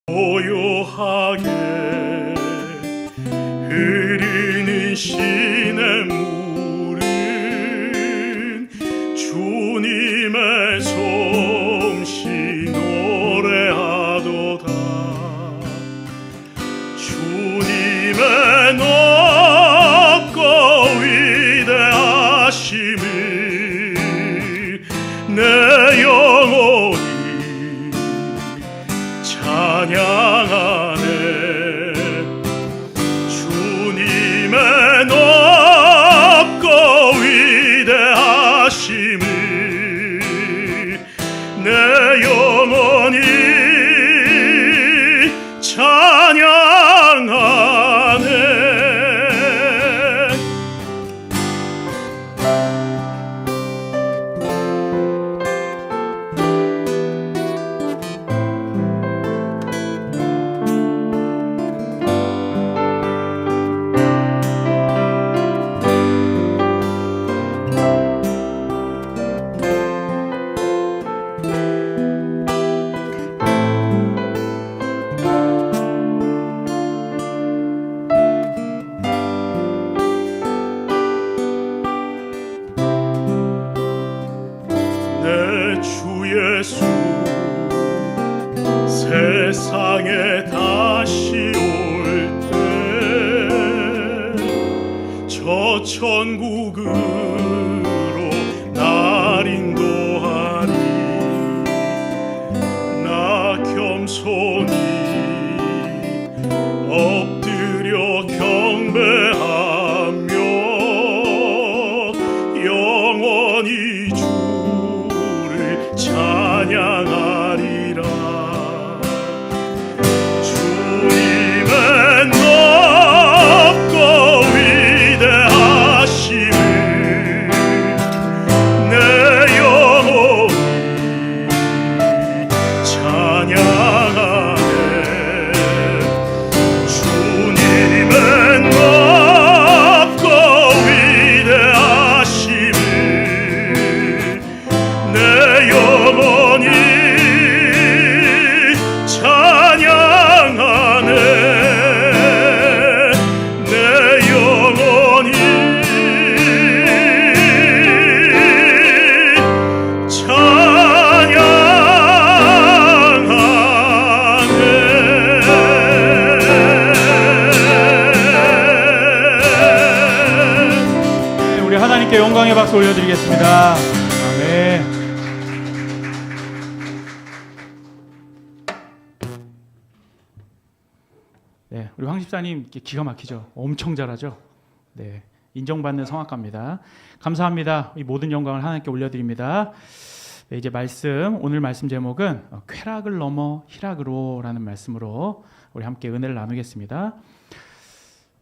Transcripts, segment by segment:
고요하게 흐르는 시냇물은 주님의 솜씨 노래하도다. 주님의 높고 위대하심을 내 영혼이 찬양하네. 주님의 높고 위대하심을 내 영혼이 찬양하네. 내 주 예수 세상에 다시 올 때 저 천국으로 날 인도하리. 나 겸손히 엎드려 경배하며 영원히 찬양하리라. 주님의 높고 위대하심을 내 영혼이 찬양하네. 주님의 높고 위대하심을 내 영혼이 찬양하네. 내 영혼이 찬양하네. 우리 하나님께 영광의 박수 올려드리겠습니다. 아멘. 네, 우리 황 집사님 기가 막히죠. 엄청 잘하죠. 네, 인정받는 성악가입니다. 감사합니다. 이 모든 영광을 하나님께 올려드립니다. 네, 이제 오늘 말씀 제목은 쾌락을 넘어 희락으로라는 말씀으로 우리 함께 은혜를 나누겠습니다.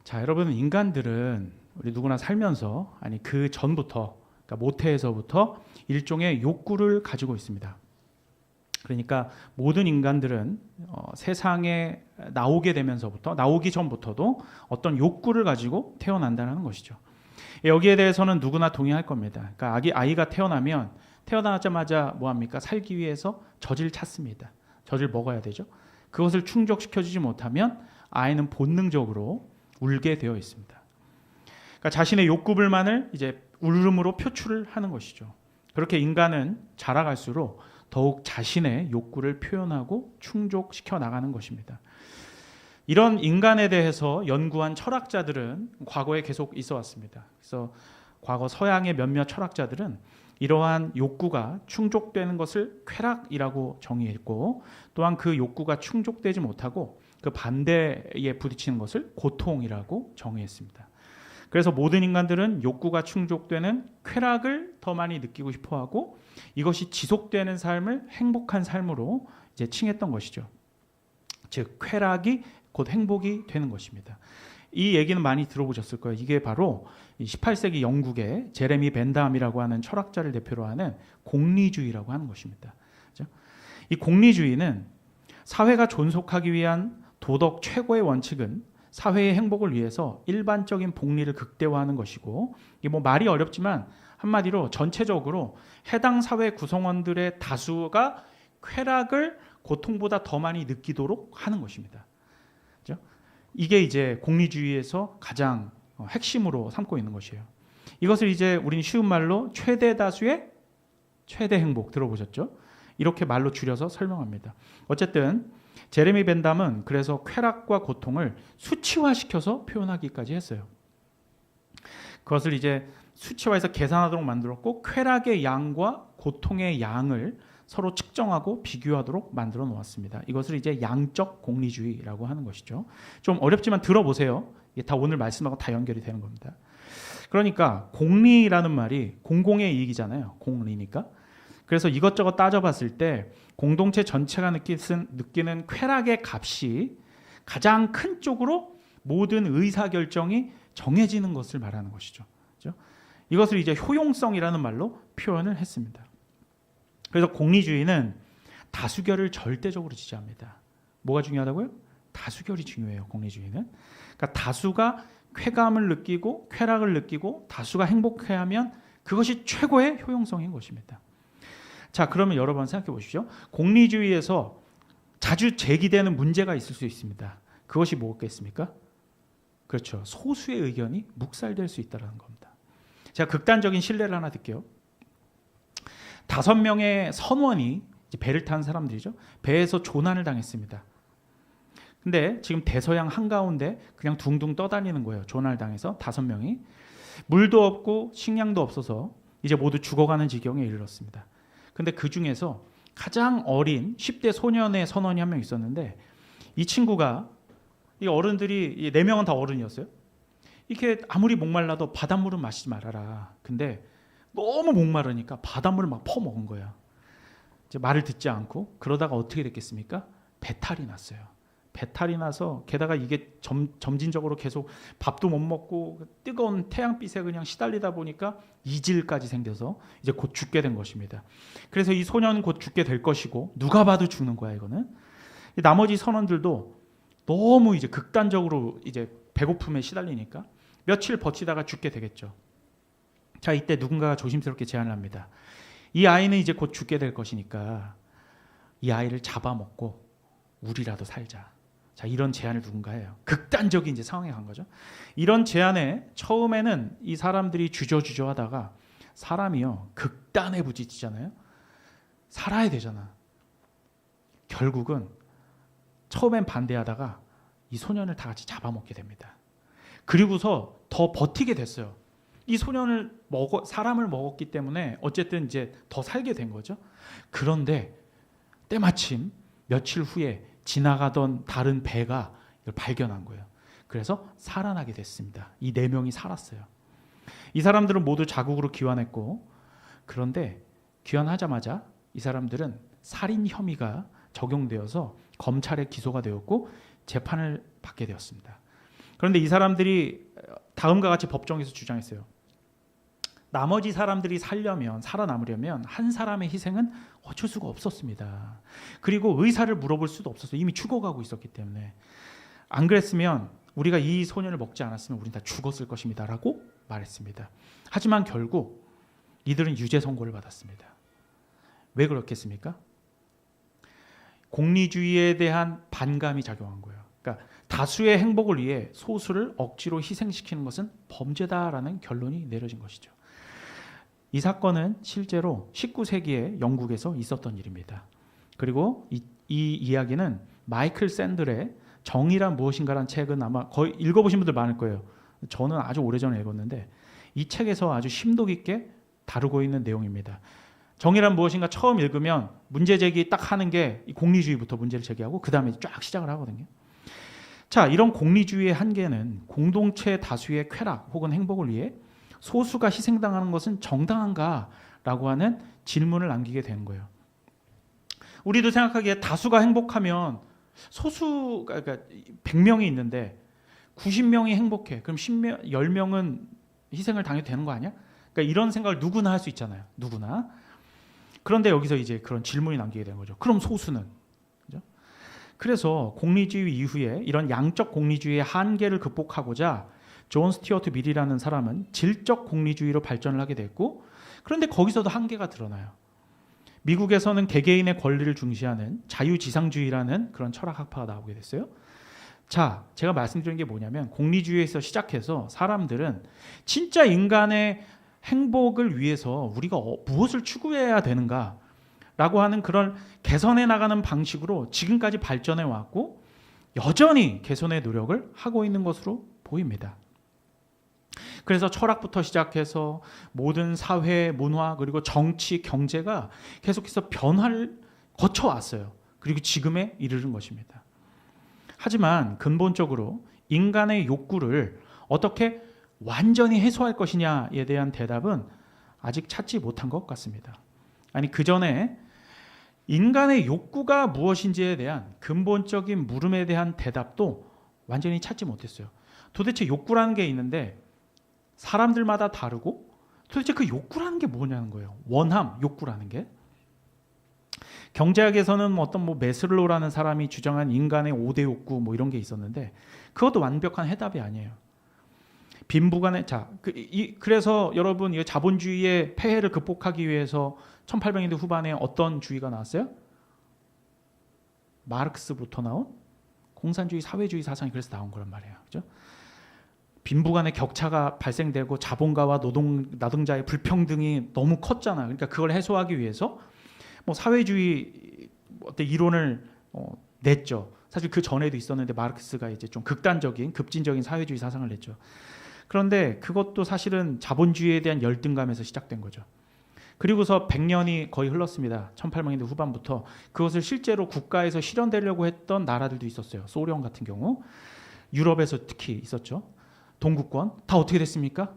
자, 여러분, 인간들은 우리 누구나 살면서 그 전부터, 그러니까 모태에서부터 일종의 욕구를 가지고 있습니다. 그러니까 모든 인간들은 세상에 나오기 전부터도 어떤 욕구를 가지고 태어난다는 것이죠. 여기에 대해서는 누구나 동의할 겁니다. 그러니까 아이가 태어나자마자 뭐합니까? 살기 위해서 젖을 찾습니다. 젖을 먹어야 되죠. 그것을 충족시켜주지 못하면 아이는 본능적으로 울게 되어 있습니다. 그러니까 자신의 욕구 불만을 이제 울음으로 표출을 하는 것이죠. 그렇게 인간은 자라갈수록 더욱 자신의 욕구를 표현하고 충족시켜 나가는 것입니다. 이런 인간에 대해서 연구한 철학자들은 과거에 계속 있어 왔습니다. 그래서 과거 서양의 몇몇 철학자들은 이러한 욕구가 충족되는 것을 쾌락이라고 정의했고, 또한 그 욕구가 충족되지 못하고 그 반대에 부딪히는 것을 고통이라고 정의했습니다. 그래서 모든 인간들은 욕구가 충족되는 쾌락을 더 많이 느끼고 싶어하고 이것이 지속되는 삶을 행복한 삶으로 이제 칭했던 것이죠. 즉, 쾌락이 곧 행복이 되는 것입니다. 이 얘기는 많이 들어보셨을 거예요. 이게 바로 18세기 영국의 제레미 벤담이라고 하는 철학자를 대표로 하는 공리주의라고 하는 것입니다. 그렇죠? 이 공리주의는 사회가 존속하기 위한 도덕 최고의 원칙은 사회의 행복을 위해서 일반적인 복리를 극대화하는 것이고, 이게 뭐 말이 어렵지만 한마디로 전체적으로 해당 사회 구성원들의 다수가 쾌락을 고통보다 더 많이 느끼도록 하는 것입니다. 그렇죠? 이게 이제 공리주의에서 가장 핵심으로 삼고 있는 것이에요. 이것을 이제 우리는 쉬운 말로 최대 다수의 최대 행복 들어보셨죠? 이렇게 말로 줄여서 설명합니다. 어쨌든 제레미 벤담은 그래서 쾌락과 고통을 수치화시켜서 표현하기까지 했어요. 그것을 이제 수치화해서 계산하도록 만들었고 쾌락의 양과 고통의 양을 서로 측정하고 비교하도록 만들어 놓았습니다. 이것을 이제 양적 공리주의라고 하는 것이죠. 좀 어렵지만 들어보세요. 이게 다 오늘 말씀하고 다 연결이 되는 겁니다. 그러니까 공리라는 말이 공공의 이익이잖아요. 공리니까. 그래서 이것저것 따져봤을 때 공동체 전체가 느끼는 쾌락의 값이 가장 큰 쪽으로 모든 의사결정이 정해지는 것을 말하는 것이죠. 그렇죠? 이것을 이제 효용성이라는 말로 표현을 했습니다. 그래서 공리주의는 다수결을 절대적으로 지지합니다. 뭐가 중요하다고요? 다수결이 중요해요. 공리주의는. 그러니까 다수가 쾌감을 느끼고 쾌락을 느끼고 다수가 행복해하면 그것이 최고의 효용성인 것입니다. 자, 그러면 여러 번 생각해 보십시오. 공리주의에서 자주 제기되는 문제가 있을 수 있습니다. 그것이 뭐겠습니까? 그렇죠. 소수의 의견이 묵살될 수 있다는 겁니다. 제가 극단적인 신뢰를 하나 드릴게요. 5명의 선원이 배를 탄 사람들이죠. 배에서 조난을 당했습니다. 근데 지금 대서양 한가운데 그냥 둥둥 떠다니는 거예요. 조난을 당해서 5명이. 물도 없고 식량도 없어서 이제 모두 죽어가는 지경에 이르렀습니다. 근데 그 중에서 가장 어린 10대 소년의 선원이 한 명 있었는데 이 친구가 이 어른들이 4명은 다 어른이었어요. 이렇게 아무리 목말라도 바닷물은 마시지 말아라. 근데 너무 목마르니까 바닷물을 막 퍼먹은 거야. 이제 말을 듣지 않고 그러다가 어떻게 됐겠습니까? 배탈이 났어요. 배탈이 나서 게다가 이게 점진적으로 계속 밥도 못 먹고 뜨거운 태양빛에 그냥 시달리다 보니까 이질까지 생겨서 이제 곧 죽게 된 것입니다. 그래서 이 소년은 곧 죽게 될 것이고 누가 봐도 죽는 거야 이거는. 나머지 선원들도 너무 이제 극단적으로 이제 배고픔에 시달리니까 며칠 버티다가 죽게 되겠죠. 자, 이때 누군가가 조심스럽게 제안을 합니다. 이 아이는 이제 곧 죽게 될 것이니까 이 아이를 잡아먹고 우리라도 살자. 자, 이런 제안을 누군가 해요. 극단적인 이제 상황에 간 거죠. 이런 제안에 처음에는 이 사람들이 주저주저 하다가 사람이요 극단에 부딪히잖아요. 살아야 되잖아. 결국은 처음엔 반대하다가 이 소년을 다 같이 잡아먹게 됩니다. 그리고서 더 버티게 됐어요. 이 소년을 사람을 먹었기 때문에 어쨌든 이제 더 살게 된 거죠. 그런데 때마침 며칠 후에 지나가던 다른 배가 이걸 발견한 거예요. 그래서 살아나게 됐습니다. 이 4명이 살았어요. 이 사람들은 모두 자국으로 귀환했고 그런데 귀환하자마자 이 사람들은 살인 혐의가 적용되어서 검찰에 기소가 되었고 재판을 받게 되었습니다. 그런데 이 사람들이 다음과 같이 법정에서 주장했어요. 나머지 사람들이 살아남으려면 한 사람의 희생은 어쩔 수가 없었습니다. 그리고 의사를 물어볼 수도 없었어요. 이미 죽어가고 있었기 때문에. 안 그랬으면 우리가 이 소년을 먹지 않았으면 우린 다 죽었을 것입니다. 라고 말했습니다. 하지만 결국 이들은 유죄 선고를 받았습니다. 왜 그렇겠습니까? 공리주의에 대한 반감이 작용한 거예요. 그러니까 다수의 행복을 위해 소수를 억지로 희생시키는 것은 범죄다라는 결론이 내려진 것이죠. 이 사건은 실제로 19세기에 영국에서 있었던 일입니다. 그리고 이 이야기는 마이클 샌들의 정의란 무엇인가라는 책은 아마 거의 읽어보신 분들 많을 거예요. 저는 아주 오래전에 읽었는데 이 책에서 아주 심도 깊게 다루고 있는 내용입니다. 정의란 무엇인가 처음 읽으면 문제 제기 딱 하는 게 이 공리주의부터 문제를 제기하고 그 다음에 쫙 시작을 하거든요. 자, 이런 공리주의의 한계는 공동체 다수의 쾌락 혹은 행복을 위해 소수가 희생당하는 것은 정당한가라고 하는 질문을 남기게 되는 거예요. 우리도 생각하기에 다수가 행복하면 소수가 그러니까 100명이 있는데 90명이 행복해. 그럼 10명은 희생을 당해도 되는 거 아니야? 그러니까 이런 생각을 누구나 할 수 있잖아요. 누구나. 그런데 여기서 이제 그런 질문이 남기게 되는 거죠. 그럼 소수는? 그죠? 그래서 공리주의 이후에 이런 양적 공리주의의 한계를 극복하고자 존 스튜어트 밀이라는 사람은 질적 공리주의로 발전을 하게 됐고 그런데 거기서도 한계가 드러나요. 미국에서는 개개인의 권리를 중시하는 자유지상주의라는 그런 철학 학파가 나오게 됐어요. 자, 제가 말씀드린 게 뭐냐면 공리주의에서 시작해서 사람들은 진짜 인간의 행복을 위해서 우리가 무엇을 추구해야 되는가 라고 하는 그런 개선해 나가는 방식으로 지금까지 발전해 왔고 여전히 개선의 노력을 하고 있는 것으로 보입니다. 그래서 철학부터 시작해서 모든 사회, 문화 그리고 정치, 경제가 계속해서 변화를 거쳐왔어요. 그리고 지금에 이르는 것입니다. 하지만 근본적으로 인간의 욕구를 어떻게 완전히 해소할 것이냐에 대한 대답은 아직 찾지 못한 것 같습니다. 아니, 그 전에 인간의 욕구가 무엇인지에 대한 근본적인 물음에 대한 대답도 완전히 찾지 못했어요. 도대체 욕구라는 게 있는데 사람들마다 다르고 도대체 그 욕구라는 게 뭐냐는 거예요. 원함, 욕구라는 게. 경제학에서는 어떤 메슬로라는 사람이 주장한 인간의 5대 욕구 이런 게 있었는데 그것도 완벽한 해답이 아니에요. 빈부간의 그래서 여러분 이 자본주의의 폐해를 극복하기 위해서 1800년대 후반에 어떤 주의가 나왔어요? 마르크스부터 나온 공산주의, 사회주의 사상이 그래서 나온 거란 말이에요. 그죠? 빈부간의 격차가 발생되고 자본가와 노동자의 불평등이 너무 컸잖아요. 그러니까 그걸 해소하기 위해서 사회주의 어떤 이론을 냈죠. 사실 그 전에도 있었는데 마르크스가 이제 좀 극단적인, 급진적인 사회주의 사상을 냈죠. 그런데 그것도 사실은 자본주의에 대한 열등감에서 시작된 거죠. 그리고서 100년이 거의 흘렀습니다. 1800년대 후반부터 그것을 실제로 국가에서 실현되려고 했던 나라들도 있었어요. 소련 같은 경우, 유럽에서 특히 있었죠. 동구권 다 어떻게 됐습니까?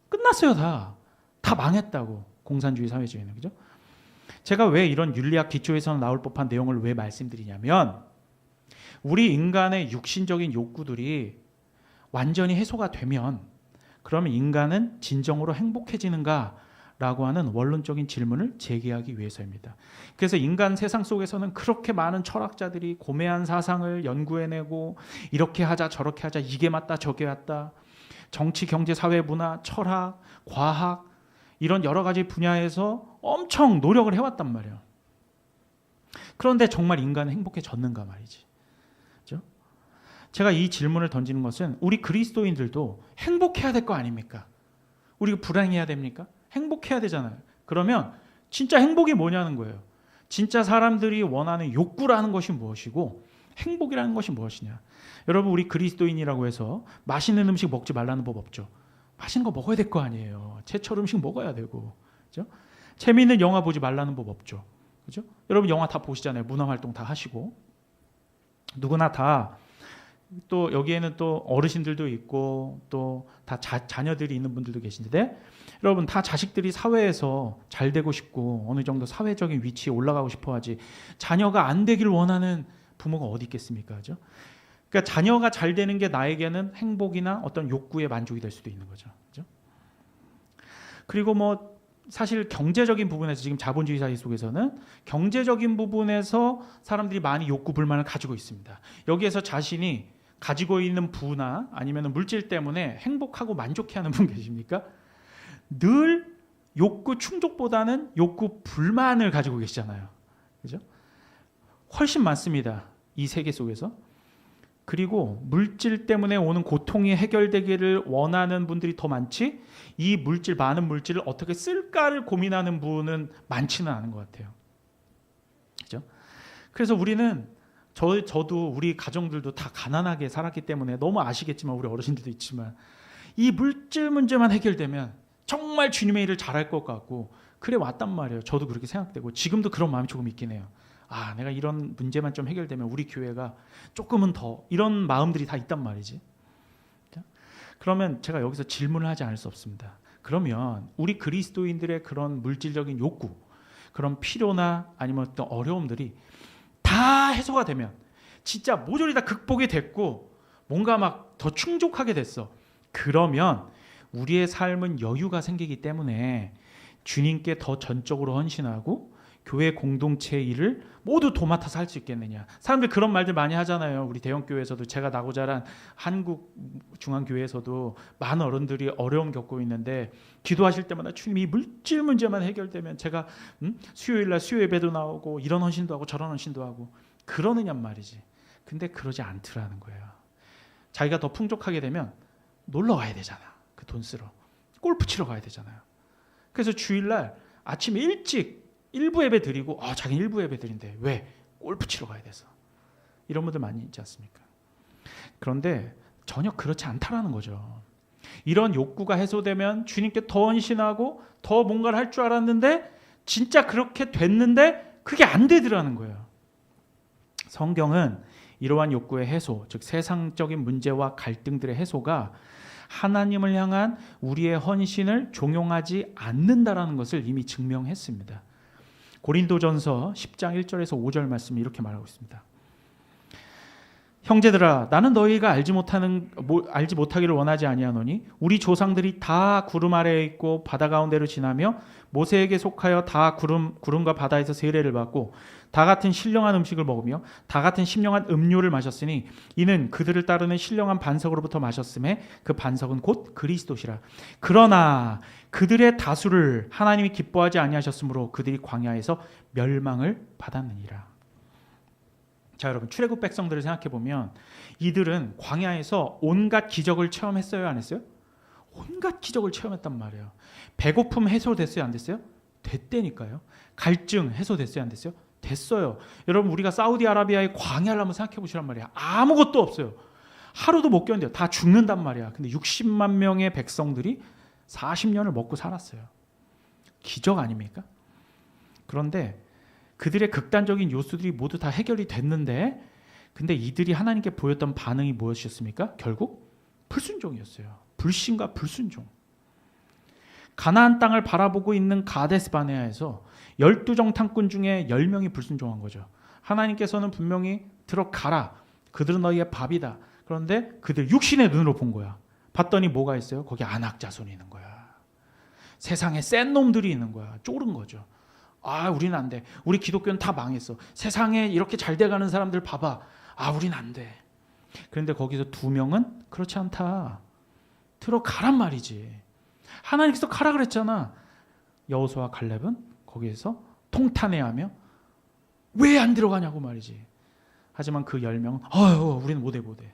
끝났어요. 다 망했다고. 공산주의, 사회주의는. 그죠? 제가 왜 이런 윤리학 기초에서 나올 법한 내용을 왜 말씀드리냐면 우리 인간의 육신적인 욕구들이 완전히 해소가 되면 그러면 인간은 진정으로 행복해지는가? 라고 하는 원론적인 질문을 제기하기 위해서입니다. 그래서 인간 세상 속에서는 그렇게 많은 철학자들이 고매한 사상을 연구해내고 이렇게 하자 저렇게 하자 이게 맞다 저게 맞다 정치, 경제, 사회, 문화, 철학, 과학 이런 여러 가지 분야에서 엄청 노력을 해왔단 말이에요. 그런데 정말 인간은 행복해졌는가 말이지. 그렇죠? 제가 이 질문을 던지는 것은 우리 그리스도인들도 행복해야 될 거 아닙니까? 우리가 불행해야 됩니까? 행복해야 되잖아요. 그러면 진짜 행복이 뭐냐는 거예요. 진짜 사람들이 원하는 욕구라는 것이 무엇이고 행복이라는 것이 무엇이냐. 여러분 우리 그리스도인이라고 해서 맛있는 음식 먹지 말라는 법 없죠. 맛있는 거 먹어야 될 거 아니에요. 제철 음식 먹어야 되고. 그렇죠? 재미있는 영화 보지 말라는 법 없죠. 그렇죠? 여러분 영화 다 보시잖아요. 문화활동 다 하시고. 누구나 다 또 여기에는 또 어르신들도 있고 또 다 자녀들이 있는 분들도 계신데 여러분 다 자식들이 사회에서 잘 되고 싶고 어느 정도 사회적인 위치에 올라가고 싶어 하지 자녀가 안 되기를 원하는 부모가 어디 있겠습니까? 그죠? 그러니까 자녀가 잘 되는 게 나에게는 행복이나 어떤 욕구의 만족이 될 수도 있는 거죠. 그죠? 그리고 사실 경제적인 부분에서 지금 자본주의 사회 속에서는 경제적인 부분에서 사람들이 많이 욕구 불만을 가지고 있습니다. 여기에서 자신이 가지고 있는 부나 아니면 물질 때문에 행복하고 만족해하는 분 계십니까? 늘 욕구 충족보다는 욕구 불만을 가지고 계시잖아요. 그죠? 훨씬 많습니다. 이 세계 속에서. 그리고 물질 때문에 오는 고통이 해결되기를 원하는 분들이 더 많지 이 많은 물질을 어떻게 쓸까를 고민하는 분은 많지는 않은 것 같아요. 그죠? 그래서 우리는 저도 우리 가정들도 다 가난하게 살았기 때문에 너무 아시겠지만 우리 어르신들도 있지만 이 물질 문제만 해결되면 정말 주님의 일을 잘할 것 같고 그래 왔단 말이에요. 저도 그렇게 생각되고 지금도 그런 마음이 조금 있긴 해요. 내가 이런 문제만 좀 해결되면 우리 교회가 조금은 더 이런 마음들이 다 있단 말이지. 그러면 제가 여기서 질문을 하지 않을 수 없습니다. 그러면 우리 그리스도인들의 그런 물질적인 욕구, 그런 필요나 아니면 어떤 어려움들이 다 해소가 되면 진짜 모조리 다 극복이 됐고 뭔가 막 더 충족하게 됐어. 그러면 우리의 삶은 여유가 생기기 때문에 주님께 더 전적으로 헌신하고 교회 공동체의 일을 모두 도맡아서 할 수 있겠느냐. 사람들 그런 말들 많이 하잖아요. 우리 대형교회에서도, 제가 나고 자란 한국 중앙교회에서도 많은 어른들이 어려움 겪고 있는데 기도하실 때마다 주님이 물질 문제만 해결되면 제가 수요일날 수요 예배도 나오고 이런 헌신도 하고 저런 헌신도 하고 그러느냔 말이지. 근데 그러지 않더라는 거예요. 자기가 더 풍족하게 되면 놀러 가야 되잖아. 그 돈 쓰러. 골프 치러 가야 되잖아요. 그래서 주일날 아침 일찍 일부 예배 드리고 자기는 일부 예배 드린대. 왜? 골프 치러 가야 돼서. 이런 분들 많이 있지 않습니까? 그런데 전혀 그렇지 않다라는 거죠. 이런 욕구가 해소되면 주님께 더 헌신하고 더 뭔가를 할 줄 알았는데 진짜 그렇게 됐는데 그게 안 되더라는 거예요. 성경은 이러한 욕구의 해소, 즉 세상적인 문제와 갈등들의 해소가 하나님을 향한 우리의 헌신을 종용하지 않는다라는 것을 이미 증명했습니다. 고린도전서 10장 1절에서 5절 말씀이 이렇게 말하고 있습니다. 형제들아, 나는 너희가 알지 못하기를 원하지 아니하노니 우리 조상들이 다 구름 아래에 있고 바다 가운데로 지나며 모세에게 속하여 다 구름과 바다에서 세례를 받고 다 같은 신령한 음식을 먹으며 다 같은 신령한 음료를 마셨으니 이는 그들을 따르는 신령한 반석으로부터 마셨음에 그 반석은 곧 그리스도시라. 그러나 그들의 다수를 하나님이 기뻐하지 아니하셨으므로 그들이 광야에서 멸망을 받았느니라. 자, 여러분, 출애굽 백성들을 생각해 보면 이들은 광야에서 온갖 기적을 체험했어요, 안 했어요? 온갖 기적을 체험했단 말이에요. 배고픔 해소됐어요, 안 됐어요? 됐다니까요. 갈증 해소됐어요, 안 됐어요? 됐어요. 여러분, 우리가 사우디아라비아의 광야를 한번 생각해 보시란 말이야. 아무것도 없어요. 하루도 못 견뎌요. 다 죽는단 말이야. 근데 60만 명의 백성들이 40년을 먹고 살았어요. 기적 아닙니까? 그런데 그들의 극단적인 요소들이 모두 다 해결이 됐는데, 근데 이들이 하나님께 보였던 반응이 무엇이었습니까? 결국 불순종이었어요. 불신과 불순종. 가나안 땅을 바라보고 있는 가데스 바네아에서 12정탐꾼 중에 10명이 불순종한 거죠. 하나님께서는 분명히 들어가라. 그들은 너희의 밥이다. 그런데 그들 육신의 눈으로 본 거야. 봤더니 뭐가 있어요? 거기 안악자손이 있는 거야. 세상에 센 놈들이 있는 거야. 쫄은 거죠. 우리는 안 돼. 우리 기독교는 다 망했어. 세상에 이렇게 잘 돼가는 사람들 봐봐. 우리는 안 돼. 그런데 거기서 2명은 그렇지 않다. 들어가란 말이지. 하나님께서 가라 그랬잖아. 여호수아와 갈렙은 거기에서 통탄해하며 왜 안 들어가냐고 말이지. 하지만 그 10명은 우리는 못해.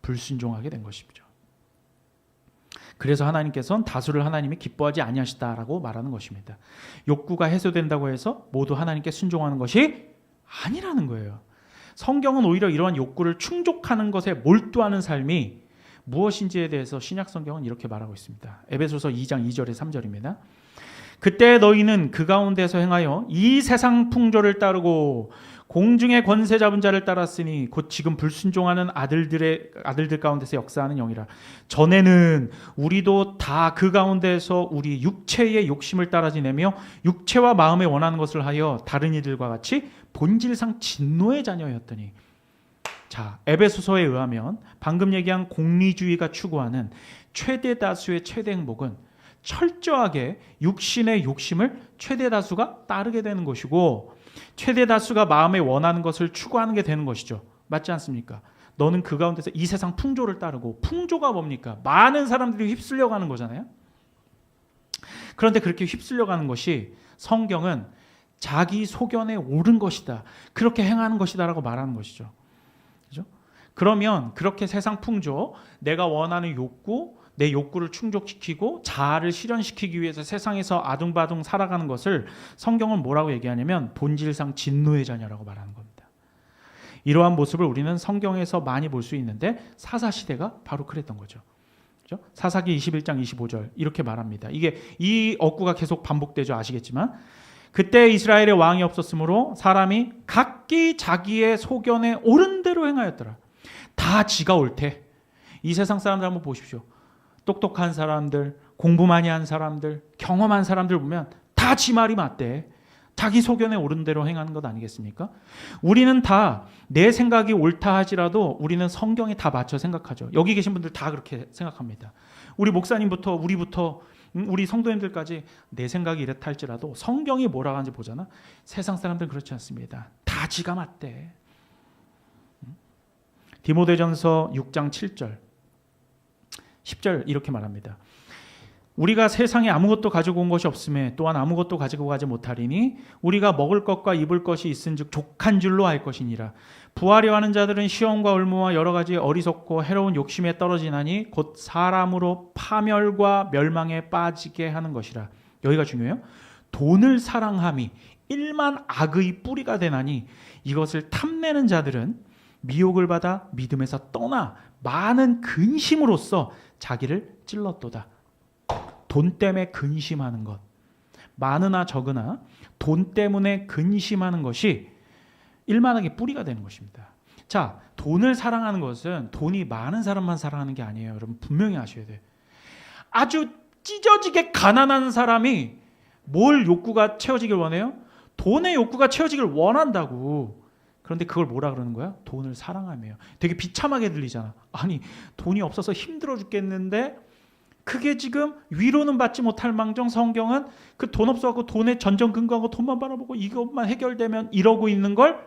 불순종하게 된 것이죠. 그래서 하나님께서는 다수를 하나님이 기뻐하지 아니하시다라고 말하는 것입니다. 욕구가 해소된다고 해서 모두 하나님께 순종하는 것이 아니라는 거예요. 성경은 오히려 이러한 욕구를 충족하는 것에 몰두하는 삶이 무엇인지에 대해서 신약 성경은 이렇게 말하고 있습니다. 에베소서 2장 2절에 3절입니다. 그때 너희는 그 가운데서 행하여 이 세상 풍조를 따르고 공중의 권세 잡은 자를 따랐으니 곧 지금 불순종하는 아들들 가운데서 역사하는 영이라. 전에는 우리도 다 그 가운데서 우리 육체의 욕심을 따라 지내며 육체와 마음에 원하는 것을 하여 다른 이들과 같이 본질상 진노의 자녀였더니. 자, 에베소서에 의하면 방금 얘기한 공리주의가 추구하는 최대 다수의 최대 행복은 철저하게 육신의 욕심을 최대 다수가 따르게 되는 것이고, 최대 다수가 마음에 원하는 것을 추구하는 게 되는 것이죠. 맞지 않습니까? 너는 그 가운데서 이 세상 풍조를 따르고, 풍조가 뭡니까? 많은 사람들이 휩쓸려가는 거잖아요. 그런데 그렇게 휩쓸려가는 것이 성경은 자기 소견에 옳은 것이다, 그렇게 행하는 것이다라고 말하는 것이죠. 그죠? 그러면 그렇게 세상 풍조, 내가 원하는 욕구, 내 욕구를 충족시키고 자아를 실현시키기 위해서 세상에서 아둥바둥 살아가는 것을 성경은 뭐라고 얘기하냐면 본질상 진노의 자녀라고 말하는 겁니다. 이러한 모습을 우리는 성경에서 많이 볼 수 있는데 사사시대가 바로 그랬던 거죠. 그렇죠? 사사기 21장 25절 이렇게 말합니다. 이 억구가 계속 반복되죠. 아시겠지만 그때 이스라엘의 왕이 없었으므로 사람이 각기 자기의 소견에 옳은 대로 행하였더라. 다 지가 옳대. 이 세상 사람들 한번 보십시오. 똑똑한 사람들, 공부 많이 한 사람들, 경험한 사람들 보면 다 지 말이 맞대. 자기 소견에 옳은 대로 행하는 것 아니겠습니까? 우리는 다 내 생각이 옳다 하지라도 우리는 성경에 다 맞춰 생각하죠. 여기 계신 분들 다 그렇게 생각합니다. 우리 목사님부터 우리부터 우리 성도님들까지 내 생각이 이렇다 할지라도 성경이 뭐라고 하는지 보잖아. 세상 사람들은 그렇지 않습니다. 다 지가 맞대. 디모데전서 6장 7절 10절 이렇게 말합니다. 우리가 세상에 아무것도 가지고 온 것이 없음에 또한 아무것도 가지고 가지 못하리니 우리가 먹을 것과 입을 것이 있은즉 족한 줄로 알 것이니라. 부하려 하는 자들은 시험과 올무와 여러 가지 어리석고 해로운 욕심에 떨어지나니 곧 사람으로 파멸과 멸망에 빠지게 하는 것이라. 여기가 중요해요. 돈을 사랑함이 일만 악의 뿌리가 되나니 이것을 탐내는 자들은 미혹을 받아 믿음에서 떠나 많은 근심으로써 자기를 찔렀도다. 돈 때문에 근심하는 것, 많으나 적으나 돈 때문에 근심하는 것이 일만하게 뿌리가 되는 것입니다. 자, 돈을 사랑하는 것은 돈이 많은 사람만 사랑하는 게 아니에요. 여러분 분명히 아셔야 돼요. 아주 찢어지게 가난한 사람이 뭘 욕구가 채워지길 원해요? 돈의 욕구가 채워지길 원한다고. 그런데 그걸 뭐라 그러는 거야? 돈을 사랑하며요. 되게 비참하게 들리잖아. 아니, 돈이 없어서 힘들어 죽겠는데 그게 지금 위로는 받지 못할 망정 성경은 그 돈 없어갖고 돈에 전전 근거하고 돈만 바라보고 이것만 해결되면 이러고 있는 걸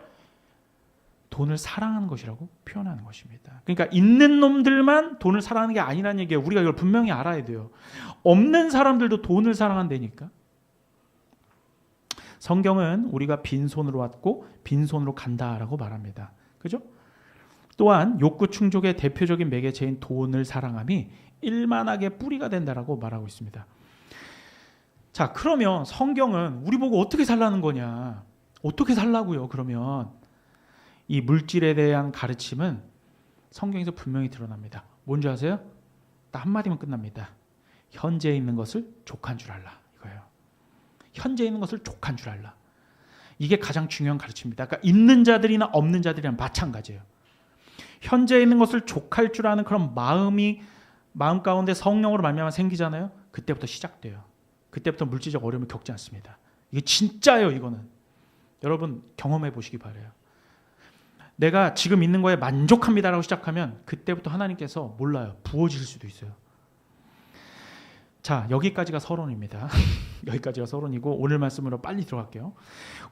돈을 사랑하는 것이라고 표현하는 것입니다. 그러니까 있는 놈들만 돈을 사랑하는 게 아니라는 얘기예요. 우리가 이걸 분명히 알아야 돼요. 없는 사람들도 돈을 사랑한다니까. 성경은 우리가 빈손으로 왔고 빈손으로 간다라고 말합니다. 그죠? 또한 욕구 충족의 대표적인 매개체인 돈을 사랑함이 일만하게 뿌리가 된다라고 말하고 있습니다. 자, 그러면 성경은 우리 보고 어떻게 살라는 거냐? 어떻게 살라고요? 그러면 이 물질에 대한 가르침은 성경에서 분명히 드러납니다. 뭔지 아세요? 딱 한마디면 끝납니다. 현재 있는 것을 족한 줄 알라. 이거예요. 현재 있는 것을 족한 줄 알라. 이게 가장 중요한 가르침입니다. 그러니까 있는 자들이나 없는 자들이랑 마찬가지예요. 현재 있는 것을 족할 줄 아는 그런 마음 가운데 성령으로 말미암아 생기잖아요. 그때부터 시작돼요. 그때부터 물질적 어려움을 겪지 않습니다. 이게 진짜예요. 이거는 여러분 경험해 보시기 바라요. 내가 지금 있는 거에 만족합니다라고 시작하면 그때부터 하나님께서 몰라요. 부어질 수도 있어요. 자, 여기까지가 서론입니다. 여기까지가 서론이고 오늘 말씀으로 빨리 들어갈게요.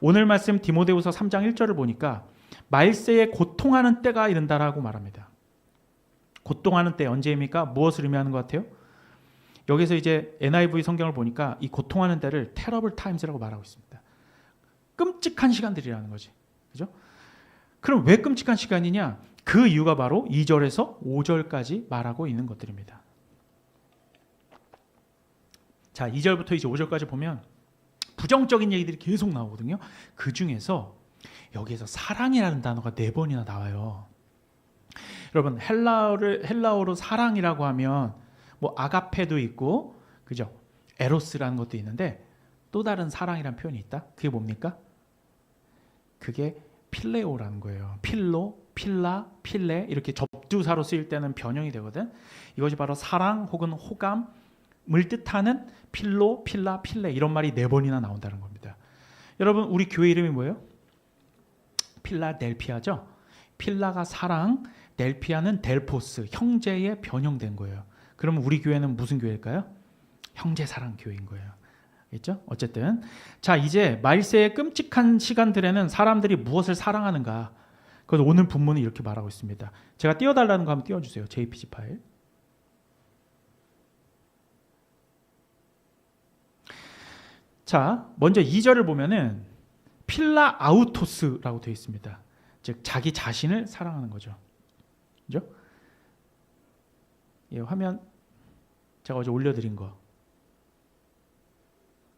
오늘 말씀 디모데후서 3장 1절을 보니까 말세에 고통하는 때가 이른다라고 말합니다. 고통하는 때 언제입니까? 무엇을 의미하는 것 같아요? 여기서 이제 NIV 성경을 보니까 이 고통하는 때를 terrible times라고 말하고 있습니다. 끔찍한 시간들이라는 거지. 그죠? 그럼 왜 끔찍한 시간이냐? 그 이유가 바로 2절에서 5절까지 말하고 있는 것들입니다. 자, 2절부터 이제 5절까지 보면 부정적인 얘기들이 계속 나오거든요. 그 중에서 여기에서 사랑이라는 단어가 4번이나 나와요. 여러분 헬라어로 사랑이라고 하면 뭐 아가페도 있고, 그죠? 에로스라는 것도 있는데 또 다른 사랑이라는 표현이 있다. 그게 뭡니까? 그게 필레오라는 거예요. 필로, 필라, 필레 이렇게 접두사로 쓰일 때는 변형이 되거든. 이것이 바로 사랑 혹은 호감을 뜻하는 필로, 필라, 필레 이런 말이 4번이나 나온다는 겁니다. 여러분 우리 교회 이름이 뭐예요? 필라델피아죠. 필라가 사랑, 델피아는 델포스, 형제의 변형된 거예요. 그러면 우리 교회는 무슨 교회일까요? 형제 사랑 교회인 거예요. 있죠? 어쨌든 자, 이제 말세의 끔찍한 시간들에는 사람들이 무엇을 사랑하는가? 그래서 오늘 본문은 이렇게 말하고 있습니다. 제가 띄워달라는 거 한번 띄워주세요. JPG 파일. 자, 먼저 2절을 보면은 필라 아우토스라고 되어 있습니다. 즉 자기 자신을 사랑하는 거죠. 그죠? 예, 화면 제가 어제 올려드린 거.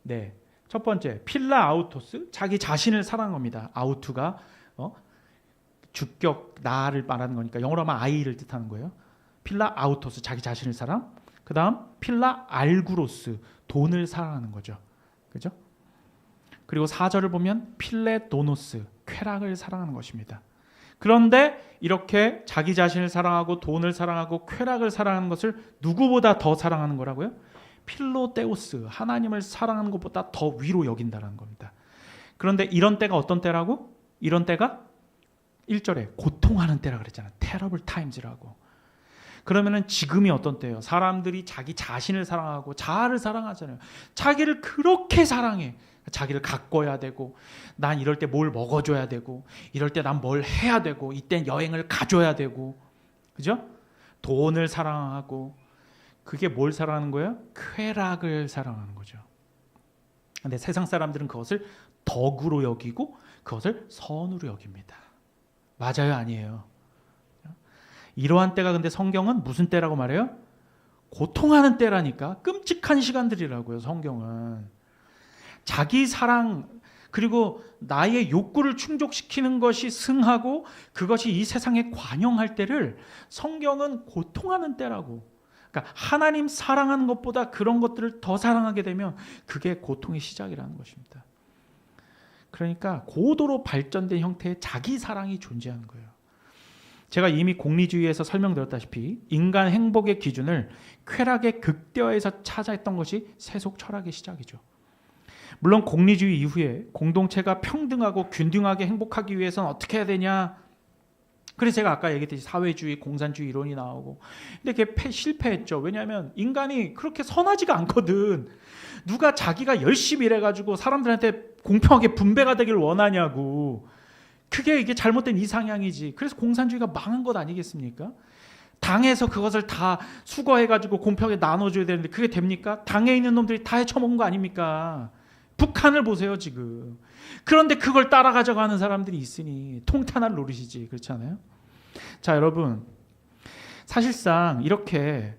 네, 첫 번째 필라 아우토스, 자기 자신을 사랑한 겁니다. 아우투가 주격 나를 말하는 거니까 영어로 하면 I를 뜻하는 거예요. 필라 아우토스, 자기 자신을 사랑. 그 다음 필라 알구로스, 돈을 사랑하는 거죠. 그죠? 그리고 4절을 보면 필레도노스, 쾌락을 사랑하는 것입니다. 그런데 이렇게 자기 자신을 사랑하고 돈을 사랑하고 쾌락을 사랑하는 것을 누구보다 더 사랑하는 거라고요? 필로데우스, 하나님을 사랑하는 것보다 더 위로 여긴다는 겁니다. 그런데 이런 때가 어떤 때라고? 이런 때가 1절에 고통하는 때라 그랬잖아요. terrible times라고. 그러면은 지금이 어떤 때예요? 사람들이 자기 자신을 사랑하고 자아를 사랑하잖아요. 자기를 그렇게 사랑해. 자기를 가꿔야 되고, 난 이럴 때 뭘 먹어줘야 되고, 이럴 때 난 뭘 해야 되고, 이땐 여행을 가줘야 되고, 그죠? 돈을 사랑하고, 그게 뭘 사랑하는 거예요? 쾌락을 사랑하는 거죠. 근데 세상 사람들은 그것을 덕으로 여기고 그것을 선으로 여깁니다. 맞아요, 아니에요? 이러한 때가 근데 성경은 무슨 때라고 말해요? 고통하는 때라니까. 끔찍한 시간들이라고요, 성경은. 자기 사랑 그리고 나의 욕구를 충족시키는 것이 승하고 그것이 이 세상에 관영할 때를 성경은 고통하는 때라고. 그러니까 하나님 사랑하는 것보다 그런 것들을 더 사랑하게 되면 그게 고통의 시작이라는 것입니다. 그러니까 고도로 발전된 형태의 자기 사랑이 존재하는 거예요. 제가 이미 공리주의에서 설명드렸다시피 인간 행복의 기준을 쾌락의 극대화에서 찾아했던 것이 세속 철학의 시작이죠. 물론 공리주의 이후에 공동체가 평등하고 균등하게 행복하기 위해서는 어떻게 해야 되냐. 그래서 제가 아까 얘기했듯이 사회주의, 공산주의 이론이 나오고, 근데 그게 실패했죠. 왜냐하면 인간이 그렇게 선하지가 않거든. 누가 자기가 열심히 일해가지고 사람들한테 공평하게 분배가 되길 원하냐고. 그게 이게 잘못된 이상향이지. 그래서 공산주의가 망한 것 아니겠습니까? 당에서 그것을 다 수거해가지고 공평하게 나눠줘야 되는데 그게 됩니까? 당에 있는 놈들이 다 헤쳐먹은 거 아닙니까? 북한을 보세요 지금. 그런데 그걸 따라 가져가는 사람들이 있으니 통탄할 노릇이지. 그렇지 않아요? 자, 여러분, 사실상 이렇게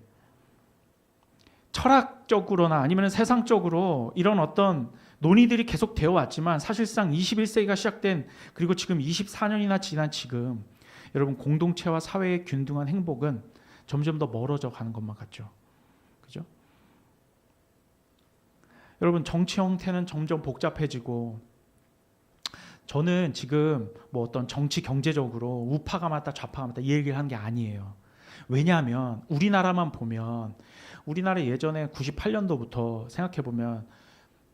철학적으로나 아니면 세상적으로 이런 어떤 논의들이 계속 되어 왔지만 사실상 21세기가 시작된 그리고 지금 24년이나 지난 지금 여러분 공동체와 사회의 균등한 행복은 점점 더 멀어져 가는 것만 같죠. 그죠? 여러분 정치 형태는 점점 복잡해지고 저는 지금 뭐 어떤 정치 경제적으로 우파가 맞다 좌파가 맞다 이 얘기를 하는 게 아니에요. 왜냐하면 우리나라만 보면 우리나라 예전에 98년도부터 생각해 보면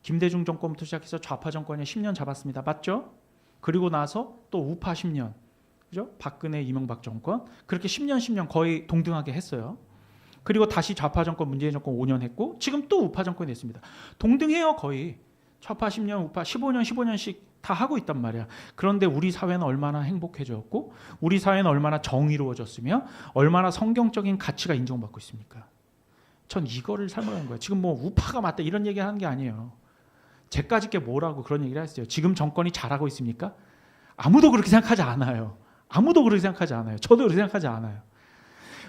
김대중 정권부터 시작해서 좌파 정권이 10년 잡았습니다. 맞죠? 그리고 나서 또 우파 10년. 그죠? 박근혜 이명박 정권. 그렇게 10년 거의 동등하게 했어요. 그리고 다시 좌파 정권 문재인 정권 5년 했고 지금 또 우파 정권이 됐습니다. 동등해요, 거의. 좌파 10년, 우파 15년씩 다 하고 있단 말이야. 그런데 우리 사회는 얼마나 행복해졌고 우리 사회는 얼마나 정의로워졌으며 얼마나 성경적인 가치가 인정받고 있습니까? 전 이거를 설명하는 거예요. 지금 뭐 우파가 맞다 이런 얘기 하는 게 아니에요. 제까지 게 뭐라고 그런 얘기를 했어요. 지금 정권이 잘하고 있습니까? 아무도 그렇게 생각하지 않아요. 아무도 그렇게 생각하지 않아요. 저도 그렇게 생각하지 않아요.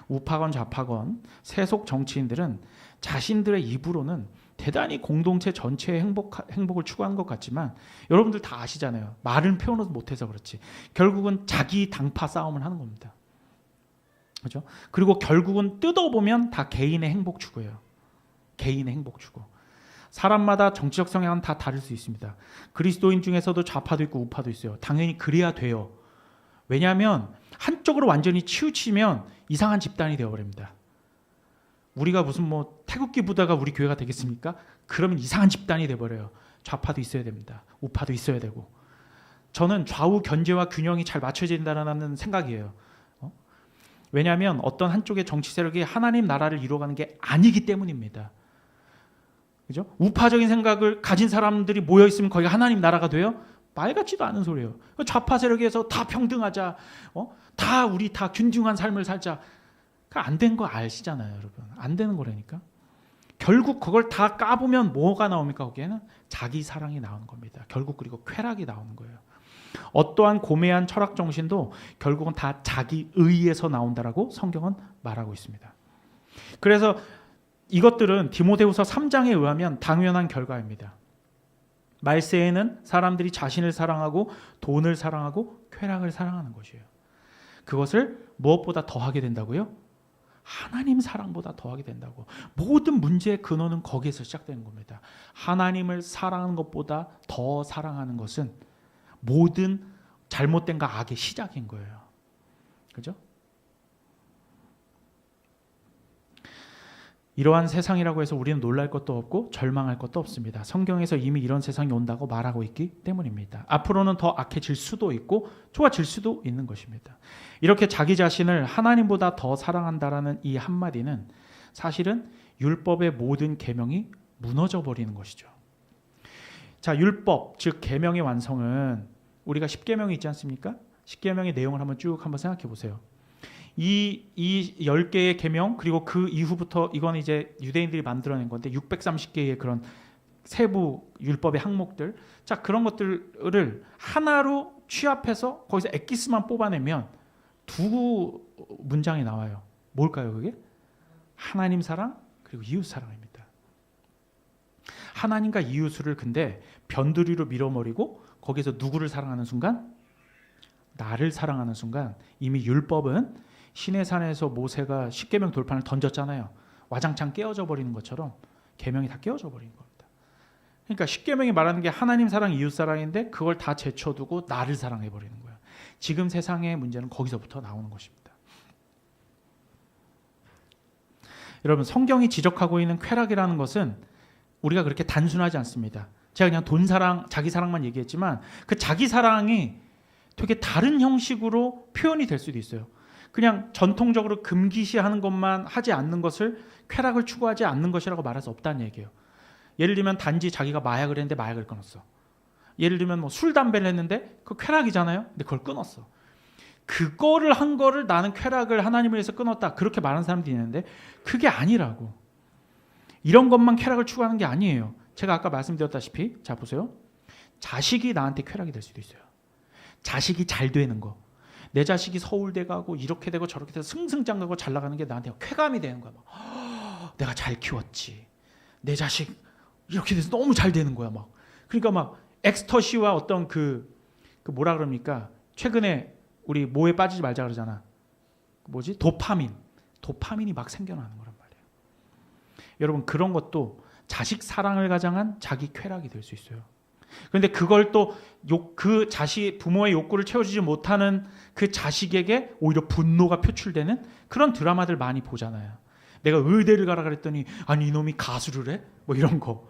우파건 좌파건 세속 정치인들은 자신들의 입으로는 대단히 공동체 전체의 행복을 추구하는 것 같지만 여러분들 다 아시잖아요. 말은 표현을 못해서 그렇지. 결국은 자기 당파 싸움을 하는 겁니다. 그죠? 그리고 결국은 뜯어보면 다 개인의 행복 추구예요. 개인의 행복 추구. 사람마다 정치적 성향은 다 다를 수 있습니다. 그리스도인 중에서도 좌파도 있고 우파도 있어요. 당연히 그래야 돼요. 왜냐하면 한쪽으로 완전히 치우치면 이상한 집단이 되어버립니다. 우리가 무슨 뭐 태극기 부대가 우리 교회가 되겠습니까? 그러면 이상한 집단이 돼버려요. 좌파도 있어야 됩니다. 우파도 있어야 되고. 저는 좌우 견제와 균형이 잘 맞춰진다는 생각이에요. 왜냐하면 어떤 한쪽의 정치 세력이 하나님 나라를 이루어가는 게 아니기 때문입니다. 그죠? 우파적인 생각을 가진 사람들이 모여 있으면 거기가 하나님 나라가 돼요? 말 같지도 않은 소리예요. 좌파 세력에서 다 평등하자, 우리 다 균등한 삶을 살자. 안 된 거 아시잖아요, 여러분. 안 되는 거라니까. 결국 그걸 다 까보면 뭐가 나옵니까? 거기에는 자기 사랑이 나오는 겁니다. 결국 그리고 쾌락이 나오는 거예요. 어떠한 고매한 철학 정신도 결국은 다 자기 의에서 나온다라고 성경은 말하고 있습니다. 그래서 이것들은 디모데후서 3장에 의하면 당연한 결과입니다. 말세에는 사람들이 자신을 사랑하고 돈을 사랑하고 쾌락을 사랑하는 것이에요. 그것을 무엇보다 더하게 된다고요? 하나님 사랑보다 더하게 된다고. 모든 문제의 근원은 거기에서 시작되는 겁니다. 하나님을 사랑하는 것보다 더 사랑하는 것은 모든 잘못된과 악의 시작인 거예요. 그죠? 이러한 세상이라고 해서 우리는 놀랄 것도 없고 절망할 것도 없습니다. 성경에서 이미 이런 세상이 온다고 말하고 있기 때문입니다. 앞으로는 더 악해질 수도 있고 좋아질 수도 있는 것입니다. 이렇게 자기 자신을 하나님보다 더 사랑한다라는 이 한마디는 사실은 율법의 모든 계명이 무너져 버리는 것이죠. 자, 율법 즉 계명의 완성은 우리가 10계명이 있지 않습니까? 10계명의 내용을 한번 생각해 보세요. 이 10개의 계명 그리고 그 이후부터 이건 이제 유대인들이 만들어낸 건데 630개의 그런 세부 율법의 항목들, 자 그런 것들을 하나로 취합해서 거기서 엑기스만 뽑아내면 두 문장이 나와요. 뭘까요 그게? 하나님 사랑 그리고 이웃 사랑입니다. 하나님과 이웃을 근데 변두리로 밀어버리고 거기서 누구를 사랑하는 순간? 나를 사랑하는 순간 이미 율법은 시내산에서 모세가 10계명 돌판을 던졌잖아요. 와장창 깨어져 버리는 것처럼 계명이 다 깨어져 버리는 겁니다. 그러니까 10계명이 말하는 게 하나님 사랑, 이웃 사랑인데 그걸 다 제쳐두고 나를 사랑해 버리는 거예요. 지금 세상의 문제는 거기서부터 나오는 것입니다. 여러분, 성경이 지적하고 있는 쾌락이라는 것은 우리가 그렇게 단순하지 않습니다. 제가 그냥 돈 사랑, 자기 사랑만 얘기했지만 그 자기 사랑이 되게 다른 형식으로 표현이 될 수도 있어요. 그냥 전통적으로 금기시하는 것만 하지 않는 것을 쾌락을 추구하지 않는 것이라고 말할 수 없다는 얘기예요. 예를 들면 단지 자기가 마약을 했는데 마약을 끊었어. 예를 들면 뭐 술, 담배를 했는데 그 쾌락이잖아요. 근데 그걸 끊었어. 그거를 한 거를 나는 쾌락을 하나님을 위해서 끊었다. 그렇게 말하는 사람들이 있는데 그게 아니라고. 이런 것만 쾌락을 추구하는 게 아니에요. 제가 아까 말씀드렸다시피 자 보세요. 자식이 나한테 쾌락이 될 수도 있어요. 자식이 잘 되는 거. 내 자식이 서울대 가고 이렇게 되고 저렇게 돼서 승승장구하고 잘 나가는 게 나한테 쾌감이 되는 거야. 막, 내가 잘 키웠지. 내 자식 이렇게 돼서 너무 잘 되는 거야. 막. 그러니까 막 엑스터시와 어떤 그 뭐라 그럽니까? 최근에 우리 뭐에 빠지지 말자 그러잖아. 뭐지? 도파민이 막 생겨나는 거란 말이에요. 여러분 그런 것도 자식 사랑을 가장한 자기 쾌락이 될 수 있어요. 그런데 그걸 또 그 자식 부모의 욕구를 채워주지 못하는 그 자식에게 오히려 분노가 표출되는 그런 드라마들 많이 보잖아요. 내가 의대를 가라 그랬더니 아니 이놈이 가수를 해? 뭐 이런 거.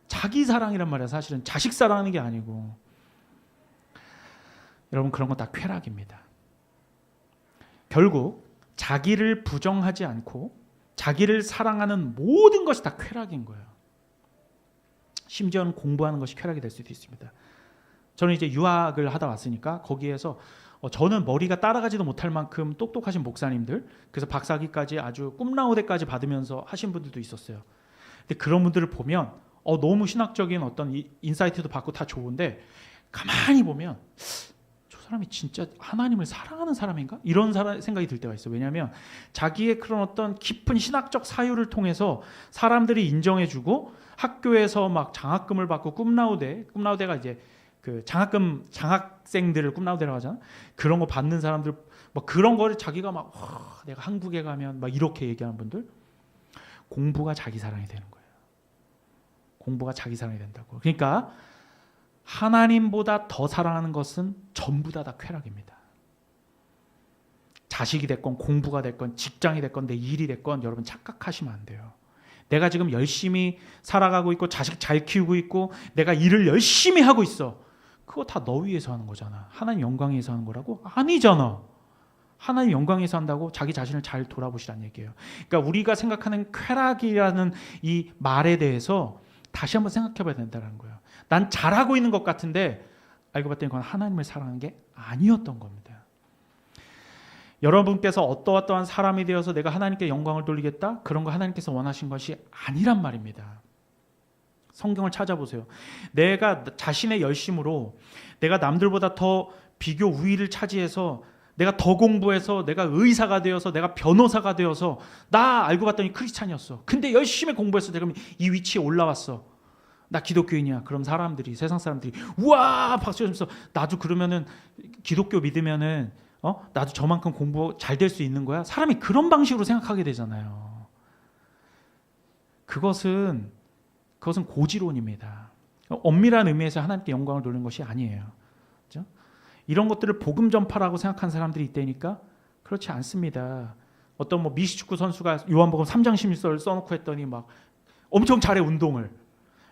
자기 사랑이란 말이야. 사실은 자식 사랑하는 게 아니고. 여러분 그런 거 다 쾌락입니다. 결국 자기를 부정하지 않고 자기를 사랑하는 모든 것이 다 쾌락인 거예요. 심지어는 공부하는 것이 쾌락이 될 수도 있습니다. 저는 이제 유학을 하다 왔으니까 거기에서 저는 머리가 따라가지도 못할 만큼 똑똑하신 목사님들, 그래서 박사학위까지 아주 꿈나무대까지 받으면서 하신 분들도 있었어요. 근데 그런 분들을 보면 너무 신학적인 어떤 인사이트도 받고 다 좋은데 가만히 보면 저 사람이 진짜 하나님을 사랑하는 사람인가? 이런 생각이 들 때가 있어요. 왜냐하면 자기의 그런 어떤 깊은 신학적 사유를 통해서 사람들이 인정해주고 학교에서 막 장학금을 받고 꿈나무대가 이제 그 장학생들을 꿈나무대라고 하잖아. 그런 거 받는 사람들 막 그런 거를 자기가 막 내가 한국에 가면 막 이렇게 얘기하는 분들, 공부가 자기 사랑이 되는 거예요. 공부가 자기 사랑이 된다고. 그러니까 하나님보다 더 사랑하는 것은 전부 다 쾌락입니다. 자식이 됐건 공부가 됐건 직장이 됐건 내 일이 됐건 여러분 착각하시면 안 돼요. 내가 지금 열심히 살아가고 있고 자식 잘 키우고 있고 내가 일을 열심히 하고 있어. 그거 다 너 위해서 하는 거잖아. 하나님 영광 위해서 하는 거라고? 아니잖아. 하나님 영광 위해서 한다고 자기 자신을 잘 돌아보시라는 얘기예요. 그러니까 우리가 생각하는 쾌락이라는 이 말에 대해서 다시 한번 생각해 봐야 된다는 거예요. 난 잘하고 있는 것 같은데 알고 봤더니 그건 하나님을 사랑하는 게 아니었던 겁니다. 여러분께서 어떠한 사람이 되어서 내가 하나님께 영광을 돌리겠다? 그런 거 하나님께서 원하신 것이 아니란 말입니다. 성경을 찾아보세요. 내가 자신의 열심으로 내가 남들보다 더 비교 우위를 차지해서 내가 더 공부해서 내가 의사가 되어서 내가 변호사가 되어서 나 알고 봤더니 크리스찬이었어. 근데 열심히 공부해서 내가 이 위치에 올라왔어. 나 기독교인이야. 그럼 세상 사람들이 우와 박수 치면서 나도 그러면은 기독교 믿으면은 나도 저만큼 공부 잘 될 수 있는 거야? 사람이 그런 방식으로 생각하게 되잖아요. 그것은 고지론입니다. 엄밀한 의미에서 하나님께 영광을 돌리는 것이 아니에요. 그렇죠? 이런 것들을 복음 전파라고 생각하는 사람들이 있다니까 그렇지 않습니다. 어떤 뭐 미식축구 선수가 요한복음 3장 16절을 써놓고 했더니 막 엄청 잘해 운동을.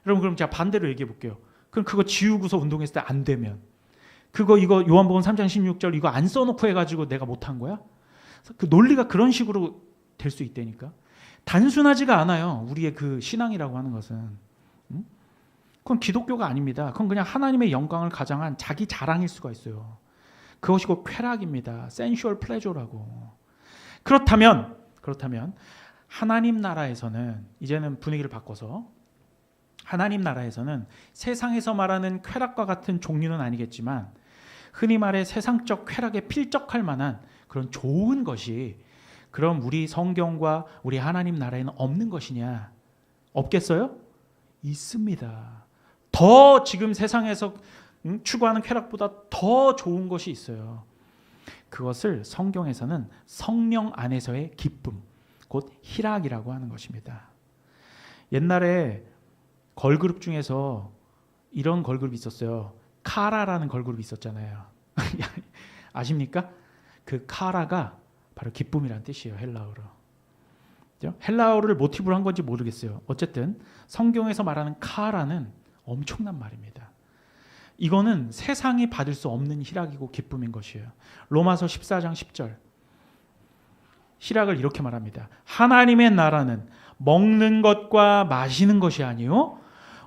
여러분 그럼 제가 반대로 얘기해 볼게요. 그럼 그거 지우고서 운동했을 때 안 되면 이거 요한복음 3장 16절 이거 안 써놓고 해가지고 내가 못한 거야? 그 논리가 그런 식으로 될 수 있다니까. 단순하지가 않아요. 우리의 그 신앙이라고 하는 것은. 그건 기독교가 아닙니다. 그건 그냥 하나님의 영광을 가장한 자기 자랑일 수가 있어요. 그것이 곧 쾌락입니다. sensual pleasure라고. 그렇다면 하나님 나라에서는 이제는 분위기를 바꿔서 하나님 나라에서는 세상에서 말하는 쾌락과 같은 종류는 아니겠지만 흔히 말해 세상적 쾌락에 필적할 만한 그런 좋은 것이 그럼 우리 성경과 우리 하나님 나라에는 없는 것이냐? 없겠어요? 있습니다. 더 지금 세상에서 추구하는 쾌락보다 더 좋은 것이 있어요. 그것을 성경에서는 성령 안에서의 기쁨, 곧 희락이라고 하는 것입니다. 옛날에 걸그룹 중에서 이런 걸그룹이 있었어요. 카라라는 걸그룹이 있었잖아요. 아십니까? 그 카라가 바로 기쁨이라는 뜻이에요. 헬라어로. 헬라어를 모티브로 한 건지 모르겠어요. 어쨌든 성경에서 말하는 카라는 엄청난 말입니다. 이거는 세상이 받을 수 없는 희락이고 기쁨인 것이에요. 로마서 14장 10절 희락을 이렇게 말합니다. 하나님의 나라는 먹는 것과 마시는 것이 아니요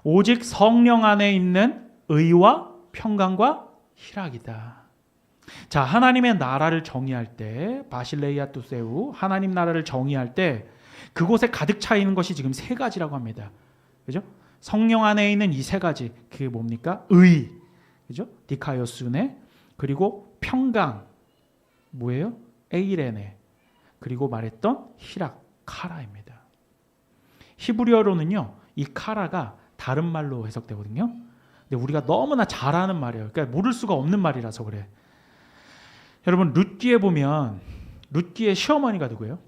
오직 성령 안에 있는 의와 평강과 희락이다. 자, 하나님의 나라를 정의할 때 바실레이아 투세우 하나님 나라를 정의할 때 그곳에 가득 차 있는 것이 지금 세 가지라고 합니다. 그죠? 성령 안에 있는 이 세 가지 그게 뭡니까? 의, 그죠? 디카이오스네. 그리고 평강 뭐예요? 에이레네. 그리고 말했던 희락 카라입니다. 히브리어로는요 이 카라가 다른 말로 해석되거든요. 근데 우리가 너무나 잘 아는 말이에요. 그러니까 모를 수가 없는 말이라서 그래. 여러분 룻기에 보면 룻기의 시어머니가 누구예요?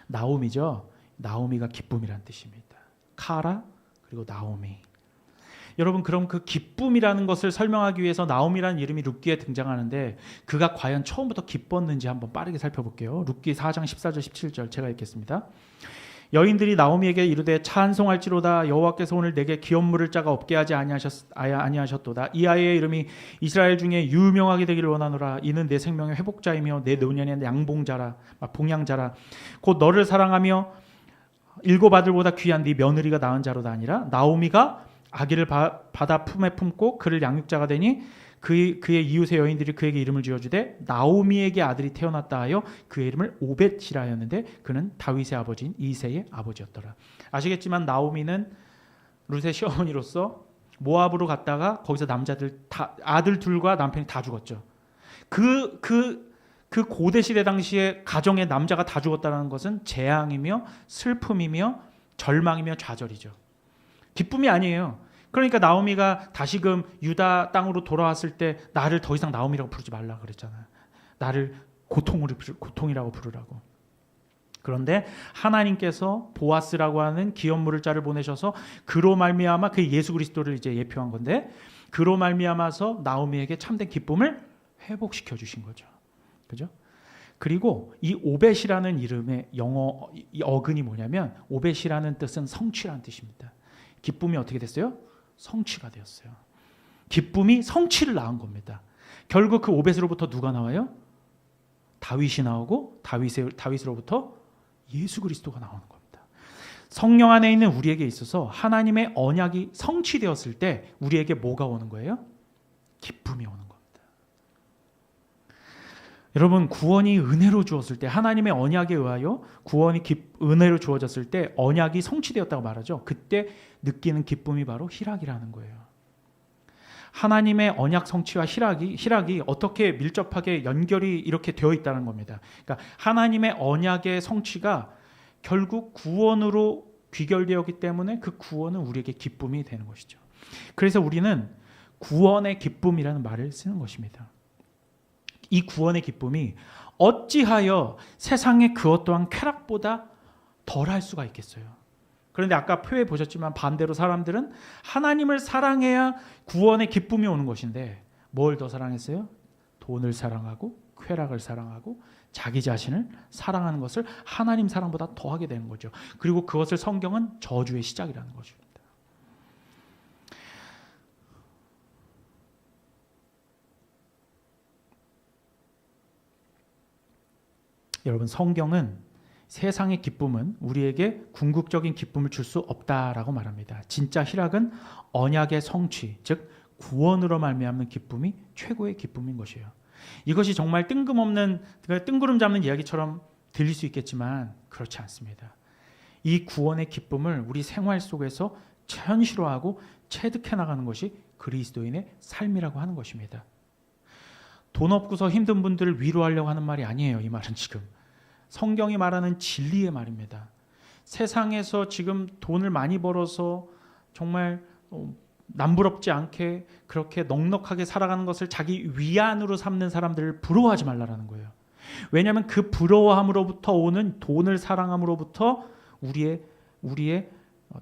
나오미죠. 나오미가 기쁨이란 뜻입니다. 카라 그리고 나오미. 여러분 그럼 그 기쁨이라는 것을 설명하기 위해서 나오미라는 이름이 룻기에 등장하는데 그가 과연 처음부터 기뻤는지 한번 빠르게 살펴볼게요. 룻기 4장 14절 17절 제가 읽겠습니다. 여인들이 나오미에게 이르되 찬송할지로다 여호와께서 오늘 내게 기업 물을 자가 없게 하지 아니하셨도다. 이 아이의 이름이 이스라엘 중에 유명하게 되기를 원하노라. 이는 내 생명의 회복자이며 내 노년의 양봉자라 봉양자라. 곧 너를 사랑하며 일곱 아들보다 귀한 네 며느리가 낳은 자로다 아니라 나오미가 아기를 받아 품에 품고 그를 양육자가 되니 그의 이웃의 여인들이 그에게 이름을 지어주되 나오미에게 아들이 태어났다 하여 그의 이름을 오벳이라 하였는데 그는 다윗의 아버지인 이새의 아버지였더라. 아시겠지만 나오미는 룻의 시어머니로서 모압으로 갔다가 거기서 남자들 아들 둘과 남편이 다 죽었죠. 그 고대 시대 당시에 가정에 남자가 다 죽었다는 것은 재앙이며 슬픔이며 절망이며 좌절이죠. 기쁨이 아니에요. 그러니까 나오미가 다시금 유다 땅으로 돌아왔을 때 나를 더 이상 나오미라고 부르지 말라 그랬잖아요. 나를 고통이라고 부르라고. 그런데 하나님께서 보아스라고 하는 기업 물을 자를 보내셔서 그로 말미암아 그 예수 그리스도를 이제 예표한 건데 그로 말미암아서 나오미에게 참된 기쁨을 회복시켜 주신 거죠. 그죠? 그리고 이 오벳이라는 이름의 영어 어근이 뭐냐면 오벳이라는 뜻은 성취라는 뜻입니다. 기쁨이 어떻게 됐어요? 성취가 되었어요. 기쁨이 성취를 낳은 겁니다. 결국 그 오벳으로부터 누가 나와요? 다윗이 나오고 다윗으로부터 예수 그리스도가 나오는 겁니다. 성령 안에 있는 우리에게 있어서 하나님의 언약이 성취되었을 때 우리에게 뭐가 오는 거예요? 기쁨이 오는 겁니다. 여러분 구원이 은혜로 주었을 때 하나님의 언약에 의하여 구원이 은혜로 주어졌을 때 언약이 성취되었다고 말하죠. 그때 느끼는 기쁨이 바로 희락이라는 거예요. 하나님의 언약 성취와 희락이 어떻게 밀접하게 연결이 이렇게 되어 있다는 겁니다. 그러니까 하나님의 언약의 성취가 결국 구원으로 귀결되었기 때문에 그 구원은 우리에게 기쁨이 되는 것이죠. 그래서 우리는 구원의 기쁨이라는 말을 쓰는 것입니다. 이 구원의 기쁨이 어찌하여 세상의 그 어떠한 쾌락보다 덜할 수가 있겠어요. 그런데 아까 표에 보셨지만 반대로 사람들은 하나님을 사랑해야 구원의 기쁨이 오는 것인데 뭘 더 사랑했어요? 돈을 사랑하고 쾌락을 사랑하고 자기 자신을 사랑하는 것을 하나님 사랑보다 더하게 되는 거죠. 그리고 그것을 성경은 저주의 시작이라는 것입니다. 여러분, 성경은 세상의 기쁨은 우리에게 궁극적인 기쁨을 줄 수 없다라고 말합니다. 진짜 희락은 언약의 성취, 즉 구원으로 말미암는 기쁨이 최고의 기쁨인 것이에요. 이것이 정말 뜬구름 잡는 이야기처럼 들릴 수 있겠지만 그렇지 않습니다. 이 구원의 기쁨을 우리 생활 속에서 현실화하고 체득해 나가는 것이 그리스도인의 삶이라고 하는 것입니다. 돈 없고서 힘든 분들을 위로하려고 하는 말이 아니에요. 이 말은 지금 성경이 말하는 진리의 말입니다. 세상에서 지금 돈을 많이 벌어서 정말 남부럽지 않게 그렇게 넉넉하게 살아가는 것을 자기 위안으로 삼는 사람들을 부러워하지 말라라는 거예요. 왜냐하면 그 부러워함으로부터 오는 돈을 사랑함으로부터 우리의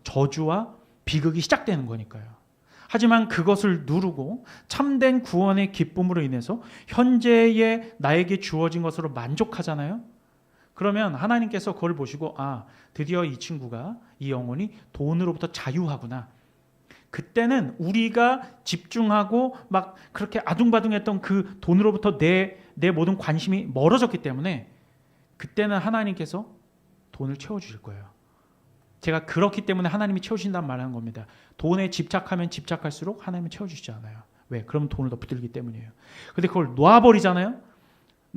저주와 비극이 시작되는 거니까요. 하지만 그것을 누르고 참된 구원의 기쁨으로 인해서 현재의 나에게 주어진 것으로 만족하잖아요. 그러면 하나님께서 그걸 보시고 드디어 이 친구가, 이 영혼이 돈으로부터 자유하구나. 그때는 우리가 집중하고 막 그렇게 아둥바둥했던 그 돈으로부터 내 모든 관심이 멀어졌기 때문에 그때는 하나님께서 돈을 채워주실 거예요. 제가 그렇기 때문에 하나님이 채우신다는 말하는 겁니다. 돈에 집착하면 집착할수록 하나님은 채워주시지 않아요. 왜? 그러면 돈을 더 붙들기 때문이에요. 근데 그걸 놔버리잖아요.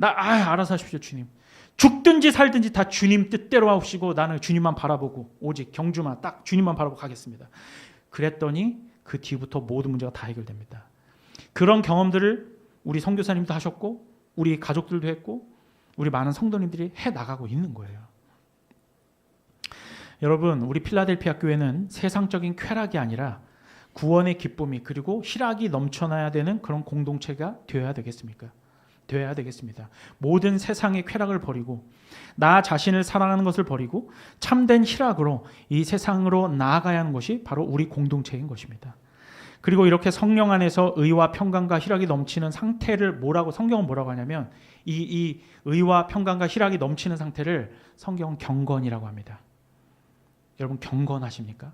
알아서 하십시오, 주님. 죽든지 살든지 다 주님 뜻대로 하옵시고 나는 주님만 바라보고 오직 경주만 딱 주님만 바라보고 가겠습니다. 그랬더니 그 뒤부터 모든 문제가 다 해결됩니다. 그런 경험들을 우리 선교사님도 하셨고 우리 가족들도 했고 우리 많은 성도님들이 해나가고 있는 거예요. 여러분, 우리 필라델피아 교회는 세상적인 쾌락이 아니라 구원의 기쁨이 그리고 희락이 넘쳐나야 되는 그런 공동체가 되어야 되겠습니까? 되어야 되겠습니다. 모든 세상의 쾌락을 버리고 나 자신을 사랑하는 것을 버리고 참된 희락으로 이 세상으로 나아가야 하는 것이 바로 우리 공동체인 것입니다. 그리고 이렇게 성령 안에서 의와 평강과 희락이 넘치는 상태를 성경은 뭐라고 하냐면 이 의와 평강과 희락이 넘치는 상태를 성경은 경건이라고 합니다. 여러분, 경건하십니까?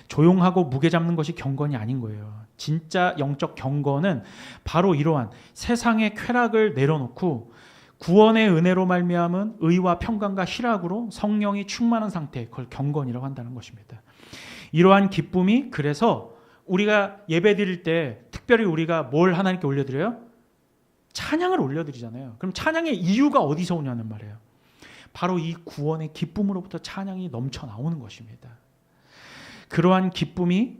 조용하고 무게 잡는 것이 경건이 아닌 거예요. 진짜 영적 경건은 바로 이러한 세상의 쾌락을 내려놓고 구원의 은혜로 말미암은 의와 평강과 희락으로 성령이 충만한 상태, 그걸 경건이라고 한다는 것입니다. 이러한 기쁨이 그래서 우리가 예배 드릴 때 특별히 우리가 뭘 하나님께 올려드려요? 찬양을 올려드리잖아요. 그럼 찬양의 이유가 어디서 오냐는 말이에요. 바로 이 구원의 기쁨으로부터 찬양이 넘쳐 나오는 것입니다. 그러한 기쁨이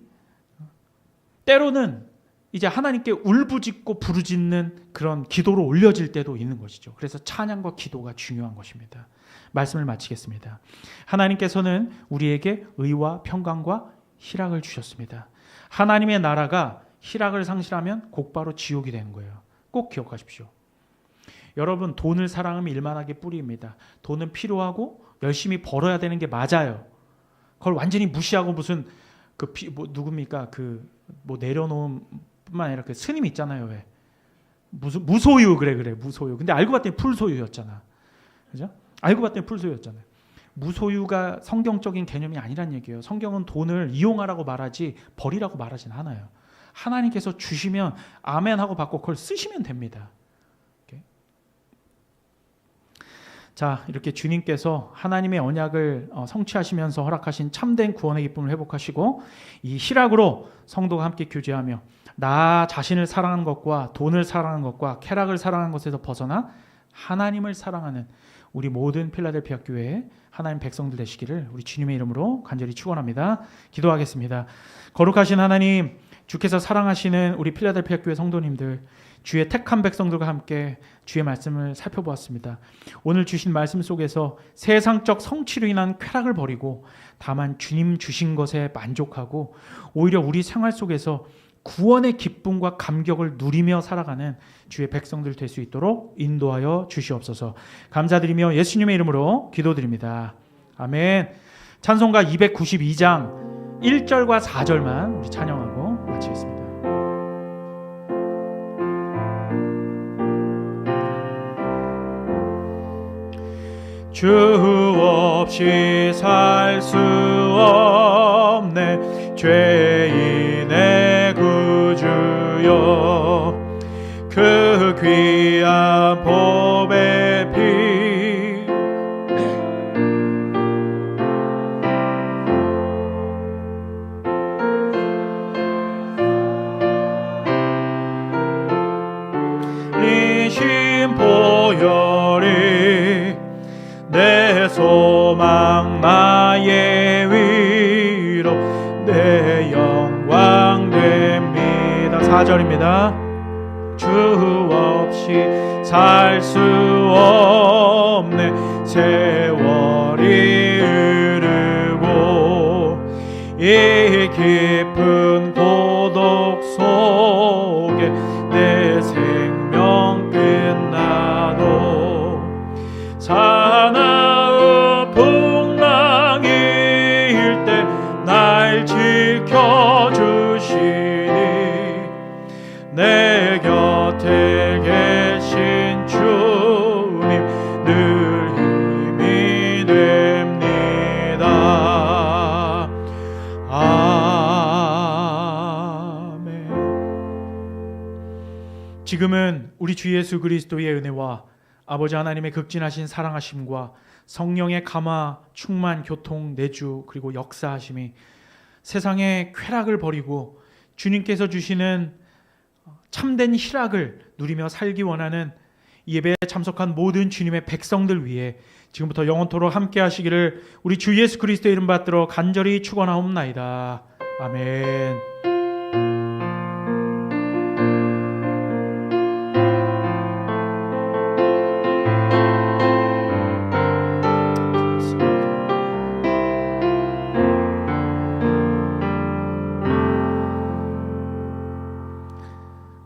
때로는 이제 하나님께 울부짖고 부르짖는 그런 기도로 올려질 때도 있는 것이죠. 그래서 찬양과 기도가 중요한 것입니다. 말씀을 마치겠습니다. 하나님께서는 우리에게 의와 평강과 희락을 주셨습니다. 하나님의 나라가 희락을 상실하면 곧바로 지옥이 되는 거예요. 꼭 기억하십시오. 여러분, 돈을 사랑하면 일만하게 뿌리입니다. 돈은 필요하고 열심히 벌어야 되는 게 맞아요. 그걸 완전히 무시하고 무슨 누굽니까? 내려놓은 뿐만 아니라 그 스님 있잖아요. 왜? 무소유 그래 무소유. 근데 알고 봤더니 풀소유였잖아. 그죠? 알고 봤더니 풀소유였잖아요. 무소유가 성경적인 개념이 아니란 얘기예요. 성경은 돈을 이용하라고 말하지 버리라고 말하진 않아요. 하나님께서 주시면 아멘 하고 받고 그걸 쓰시면 됩니다. 자, 이렇게 주님께서 하나님의 언약을 성취하시면서 허락하신 참된 구원의 기쁨을 회복하시고 이 희락으로 성도가 함께 교제하며 나 자신을 사랑하는 것과 돈을 사랑하는 것과 쾌락을 사랑하는 것에서 벗어나 하나님을 사랑하는 우리 모든 필라델피아 교회의 하나님 백성들 되시기를 우리 주님의 이름으로 간절히 축원합니다. 기도하겠습니다. 거룩하신 하나님, 주께서 사랑하시는 우리 필라델피아 교회 성도님들, 주의 택한 백성들과 함께 주의 말씀을 살펴보았습니다. 오늘 주신 말씀 속에서 세상적 성취로 인한 쾌락을 버리고 다만 주님 주신 것에 만족하고 오히려 우리 생활 속에서 구원의 기쁨과 감격을 누리며 살아가는 주의 백성들 될 수 있도록 인도하여 주시옵소서. 감사드리며 예수님의 이름으로 기도드립니다. 아멘. 찬송가 292장 1절과 4절만 우리 찬양하고 마치겠습니다. 주 없이 살 수 없네. 죄인의 구주여, 그 귀한 보배 피 리신 보혈이 내 소망 나의 위로 내 영광 됩니다. 4절입니다. 주 없이 살 수 없네. 세월이 흐르고 이 깊은 고독 속에 내 생명 끝나도 사나운 풍랑일 때 날 지켜주시니 내 곁에 계신 주님 늘 힘이 됩니다. 아멘. 지금은 우리 주 예수 그리스도의 은혜와 아버지 하나님의 극진하신 사랑하심과 성령의 감화, 충만, 교통, 내주 그리고 역사하심이 세상의 쾌락을 버리고 주님께서 주시는 참된 희락을 누리며 살기 원하는 예배에 참석한 모든 주님의 백성들 위해 지금부터 영원토록 함께 하시기를 우리 주 예수 그리스도의 이름 받들어 간절히 축원하옵나이다. 아멘.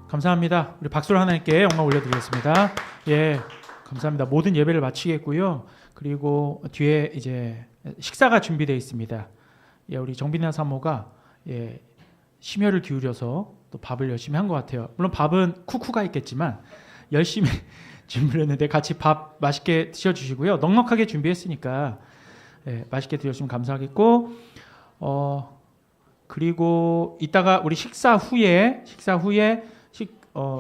감사합니다. 우리 박수를 하나님께 영광 올려드리겠습니다. 예, 감사합니다. 모든 예배를 마치겠고요. 그리고 뒤에 이제 식사가 준비되어 있습니다. 예, 우리 정빈아 사모가 심혈을 기울여서 또 밥을 열심히 한 것 같아요. 물론 밥은 쿠쿠가 있겠지만 열심히 준비를 했는데 같이 밥 맛있게 드셔주시고요. 넉넉하게 준비했으니까 맛있게 드셔주시면 감사하겠고, 그리고 이따가 우리 식사 후에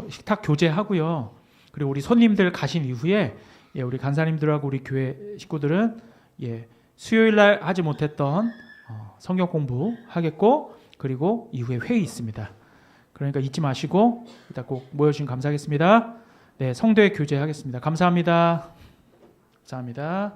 식탁 교제하고요. 그리고 우리 손님들 가신 이후에 우리 간사님들하고 우리 교회 식구들은 수요일 날 하지 못했던 성경 공부 하겠고, 그리고 이후에 회의 있습니다. 그러니까 잊지 마시고 이따 꼭 모여주시면 감사하겠습니다. 네, 성도의 교제하겠습니다. 감사합니다. 감사합니다.